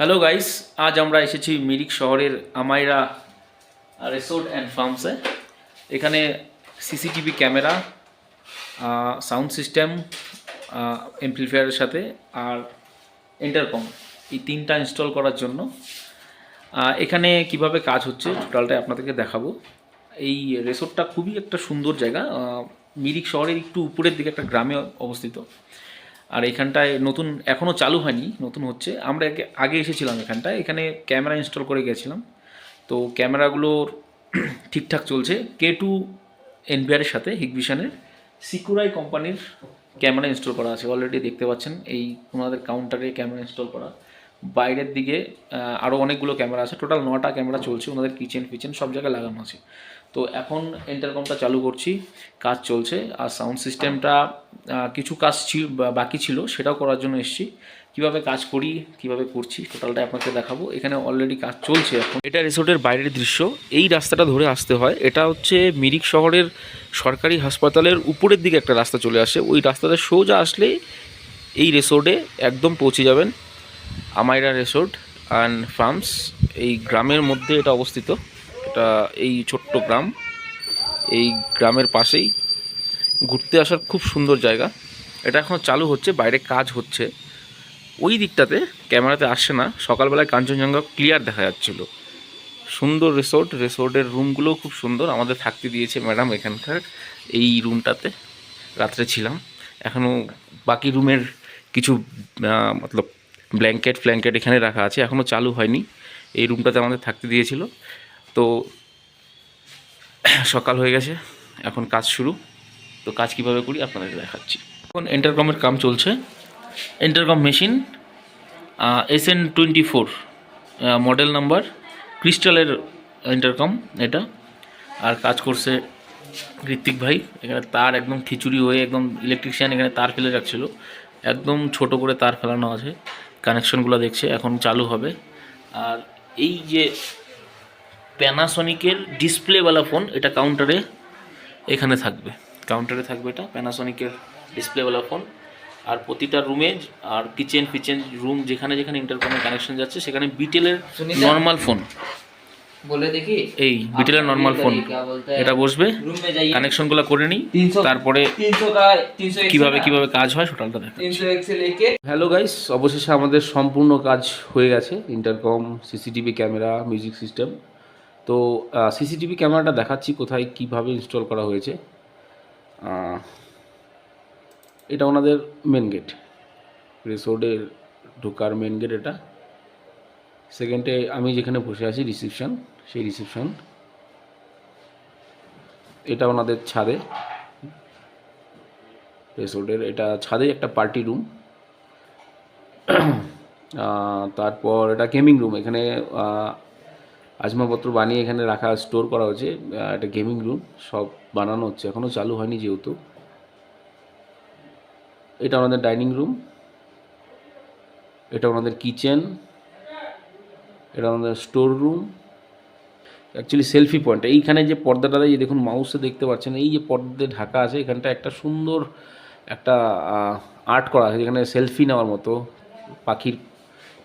Hello guys, আজ আমরা এসেছি মিরিক শহরের আমাইরা রিসোর্ট অ্যান্ড ফার্মসে। এখানে সিসিটিভি ক্যামেরা, সাউন্ড সিস্টেম, অ্যাম্পলিফায়ারের সাথে আর ইন্টারকম, এই তিনটা ইনস্টল করার জন্য এখানে কিভাবে কাজ হচ্ছে টোটালটাই আপনাদেরকে দেখাবো। এই রিসোর্টটা খুবই একটা সুন্দর জায়গা, মিরিক শহরের একটু উপরের দিকে একটা গ্রামে অবস্থিত। আর এখানটায় নতুন এখনও চালু হয়নি, নতুন হচ্ছে। আমরা আগে এসেছিলাম এখানটায়, এখানে ক্যামেরা ইনস্টল করে গেছিলাম। তো ক্যামেরাগুলোর ঠিকঠাক চলছে। K2 এনভিআরের সাথে হিগভিশনের সিকুরাই কোম্পানির ক্যামেরা ইনস্টল করা আছে, অলরেডি দেখতে পাচ্ছেন এই ওনাদের কাউন্টারে ক্যামেরা ইনস্টল করা। বাইরের দিকে আরও অনেকগুলো ক্যামেরা আছে, টোটাল 9টা ক্যামেরা চলছে, ওনাদের কিচেন ফিচেন সব জায়গায় লাগানো আছে। তো এখন ইন্টারকমটা চালু করছি, কাজ চলছে। আর সাউন্ড সিস্টেমটা কিছু কাজ বাকি ছিল, সেটাও করার জন্য এসেছি। কিভাবে কাজ করি, কিভাবে করছি টোটালটা আপনাকে দেখাবো। এখানে অলরেডি কাজ চলছে এখন। এটা রিসোর্টের বাইরের দৃশ্য। এই রাস্তাটা ধরে আসতে হয়, এটা হচ্ছে মিরিক শহরের সরকারি হাসপাতালের উপরের দিকে একটা রাস্তা চলে আসে। ওই রাস্তাটা সোজা আসলে এই রিসোর্টে একদম পৌঁছে যাবেন। আমাইরা রিসোর্ট অ্যান্ড ফার্মস, এই গ্রামের মধ্যে এটা অবস্থিত। এটা এই ছোট্ট গ্রাম, এই গ্রামের পাশেই ঘুরতে আসার খুব সুন্দর জায়গা। এটা এখনও চালু হচ্ছে, বাইরে কাজ হচ্ছে। ওই দিকটাতে ক্যামেরাতে আসছে না, সকালবেলায় কাঞ্চনজঙ্ঘা ক্লিয়ার দেখা যাচ্ছিলো। সুন্দর রিসোর্টের রুমগুলোও খুব সুন্দর। আমাদের থাকতে দিয়েছে ম্যাডাম এখানকার এই রুমটাতে, রাত্রে ছিলাম। এখনও বাকি রুমের কিছু মতলব ব্ল্যাঙ্কেট এখানে রাখা আছে, এখনও চালু হয়নি। এই রুমটাতে আমাদের থাকতে দিয়েছিল। তো সকাল হয়ে গেছে, এখন কাজ শুরু। তো কাজ কীভাবে করি আপনাদেরকে দেখাচ্ছি। এখন ইন্টারকমের কাম চলছে। Intercom machine SN24 model number, ক্রিস্টালের ইন্টারকম এটা। আর কাজ করছে ঋত্বিক ভাই। এখানে তার একদম খিচুড়ি হয়ে একদম ইলেকট্রিশিয়ান এখানে তার ফেলে রাখছিল, একদম ছোট করে তার ফেলানো আছে। কানেকশনগুলো দেখছে, এখন চালু হবে। আর এই যে প্যানাসনিকের ডিসপ্লেওয়ালা ফোন, এটা কাউন্টারে এখানে থাকবে, কাউন্টারে থাকবে এটা প্যানাসনিকের ডিসপ্লেওয়ালা ফোন। আর প্রতিটা রুমে আর কিচেন ফিচেন রুম যেখানে যেখানে ইন্টারকমের কানেকশন যাচ্ছে সেখানে বিটেলের নর্মাল ফোন, বলে দেখি এই বিটেলের নর্মাল ফোন এটা বসবে। কানেকশনগুলো করে নিই, তারপরে কিভাবে কাজ হয় টোটালটা দেখা। হ্যালো গাইস, অবশেষে আমাদের সম্পূর্ণ কাজ হয়ে গেছে। Intercom, CCTV camera, music system. তো সিসিটিভি ক্যামেরাটা দেখাচ্ছি কোথায় কিভাবে ইনস্টল করা হয়েছে। এটা ওনাদের মেন গেট, রিসোর্টের ঢোকার মেন গেট এটা। সেকেন্ডে আমি যেখানে বসে আছি রিসেপশন, সেই রিসেপশন। এটা ওনাদের ছাদে, রিসোর্টের এটা ছাদে একটা পার্টি রুম। তারপর এটা গেমিং রুম, এখানে আসবাবপত্র বানিয়ে এখানে রাখা, স্টোর করা হচ্ছে। এটা গেমিং রুম, সব বানানো হচ্ছে, এখনও চালু হয়নি যেহেতু। এটা ওনাদের ডাইনিং রুম, এটা ওনাদের কিচেন, এটা আমাদের store room. Actually selfie point এইখানে যে পর্দাটা দিয়ে দেখুন, মাউসে দেখতে পাচ্ছেন, এই যে পর্দাতে ঢাকা আছে, এখানটা একটা সুন্দর একটা আর্ট করা আছে, যেখানে সেলফি নেওয়ার মতো পাখির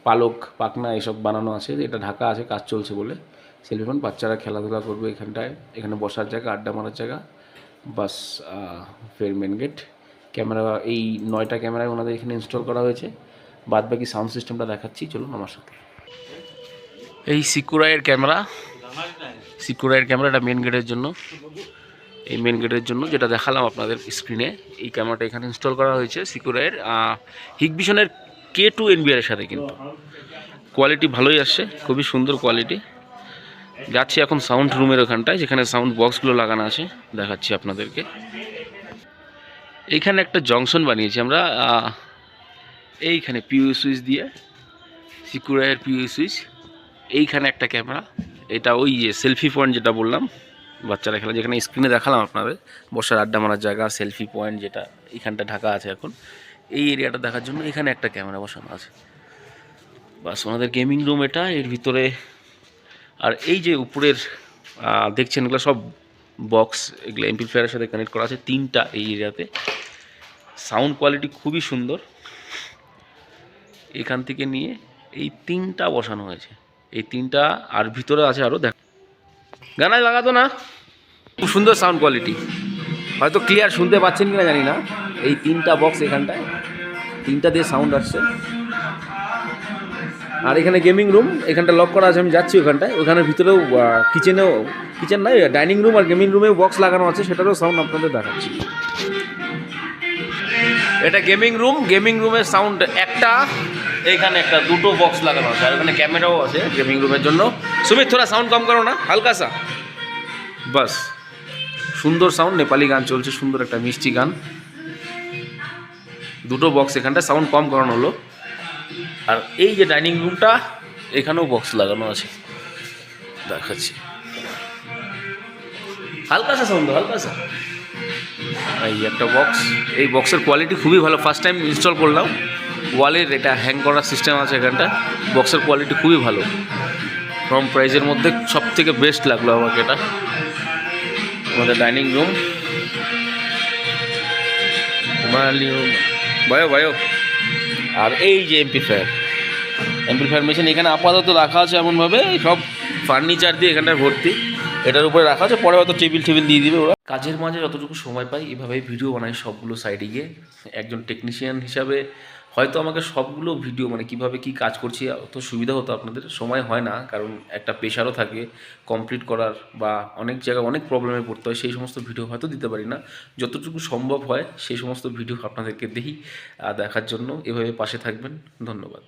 পালক, পাখনা এসব বানানো আছে। এটা ঢাকা আছে, কাজ চলছে বলে। সেলফি পয়েন্ট, বাচ্চারা খেলাধুলা করবে এখানটায়, এখানে বসার জায়গা, আড্ডা মারার জায়গা। বাস, ফের মেন গেট। ক্যামেরা এই 9টা ক্যামেরায় ওনাদের এখানে ইনস্টল করা হয়েছে। বাদ বাকি সাউন্ড সিস্টেমটা দেখাচ্ছি, চলুন আমার সাথে। এই সিকুরাইয়ের ক্যামেরা, এটা মেন গেটের জন্য। এই মেন গেটের জন্য যেটা দেখালাম আপনাদের স্ক্রিনে, এই ক্যামেরাটা এখানে ইনস্টল করা হয়েছে সিকুরাইয়ের হিগভিশনের K2 এনভিআরের সাথে। কিন্তু কোয়ালিটি ভালোই আসছে, খুবই সুন্দর কোয়ালিটি। যাচ্ছি এখন সাউন্ড রুমের ওখানটায়, যেখানে সাউন্ড বক্সগুলো লাগানো আছে, দেখাচ্ছি আপনাদেরকে। এইখানে একটা জংশন বানিয়েছি আমরা, এইখানে পিউ সুইচ দিয়ে, সিকুরাইয়ের পিউ সুইচ। এইখানে একটা ক্যামেরা, এটা ওই যে সেলফি পয়েন্ট যেটা বললাম, বাচ্চারা খেলা, যেখানে স্ক্রিনে দেখালাম আপনাদের, বসার আড্ডা মারার জায়গা, সেলফি পয়েন্ট যেটা এইখানটা ঢাকা আছে এখন। এই এরিয়াটা দেখার জন্য এখানে একটা ক্যামেরা বসানো আছে। বাস, ওনাদের গেমিং রুম এটা, এর ভিতরে। আর এই যে উপরের দেখছেন, এগুলো সব বক্স, এগুলো অ্যাম্পলিফায়ারের সাথে কানেক্ট করা আছে 3টা এই এরিয়াতে। সাউন্ড কোয়ালিটি খুবই সুন্দর। এখান থেকে নিয়ে এই 3টা বসানো হয়েছে, এই 3টা, আর ভিতরে আছে আরও। দেখ, গানায় লাগাতো না, খুব সুন্দর সাউন্ড কোয়ালিটি। হয়তো ক্লিয়ার শুনতে পাচ্ছেন কিনা জানি না। এই 3টা বক্স এখানটায়, 3টা দিয়ে সাউন্ড আসছে। আর এখানে গেমিং রুম, এখানটা লক করা আছে, আমি যাচ্ছি ওখানটায়। ওখানের ভিতরেও কিচেন নয়, ডাইনিং রুম আর গেমিং রুমেও বক্স লাগানো আছে, সেটারও সাউন্ড আপনাদের দেখাচ্ছি। এটা গেমিং রুম, গেমিং রুমের সাউন্ড একটা, এইখানে একটা, দুটো বক্স লাগানো আছে। আর এখানে ক্যামেরাও আছে গেমিং রুমের জন্য। সুমিত, থোড়া সাউন্ড কম করো না, হালকা সা, বাস। সুন্দর সাউন্ড, নেপালি গান চলছে, সুন্দর একটা মিষ্টি গান। দুটো বক্স এখানটা, সাউন্ড কম করানো হলো। আর এই যে ডাইনিং রুমটা, এখানেও বক্স লাগানো আছে, দেখাচ্ছি। হালকা সা সাউন্ড, হালকা সা। এই একটা বক্স, এই বক্সের কোয়ালিটি খুবই ভালো, ফার্স্ট টাইম ইনস্টল করলাম। ওয়ালের এটা হ্যাং করার সিস্টেম আছে এখানটা। বক্সের কোয়ালিটি খুবই ভালো, কম প্রাইসের মধ্যে সব থেকে বেস্ট লাগলো আমাকে এটা। আমাদের ডাইনিং রুম, বায়ো বায়ো। আর এই যে এমপ্লিফায়ার মেশিন এখানে আপাতত রাখা আছে এমনভাবে, সব ফার্নিচার দিয়ে এখানটায় ভর্তি, এটার উপরে রাখা আছে। পরে হয়তো টেবিল দিয়ে দিবে ওরা। কাজের মাঝে যতটুকু সময় পাই এভাবেই ভিডিও বানাই সবগুলো সাইডে গিয়ে। একজন টেকনিশিয়ান হিসাবে হয়তো আমাকে সবগুলো ভিডিও, মানে কীভাবে কী কাজ করছি, অত সুবিধা হতো, আপনাদের সময় হয় না, কারণ একটা প্রেশারও থাকে কমপ্লিট করার, বা অনেক জায়গায় অনেক প্রবলেমে পড়তে হয়, সেই সমস্ত ভিডিও হয়তো দিতে পারি না। যতটুকু সম্ভব হয় সেই সমস্ত ভিডিও আপনাদেরকে দেই। দেখার জন্য এভাবে পাশে থাকবেন, ধন্যবাদ।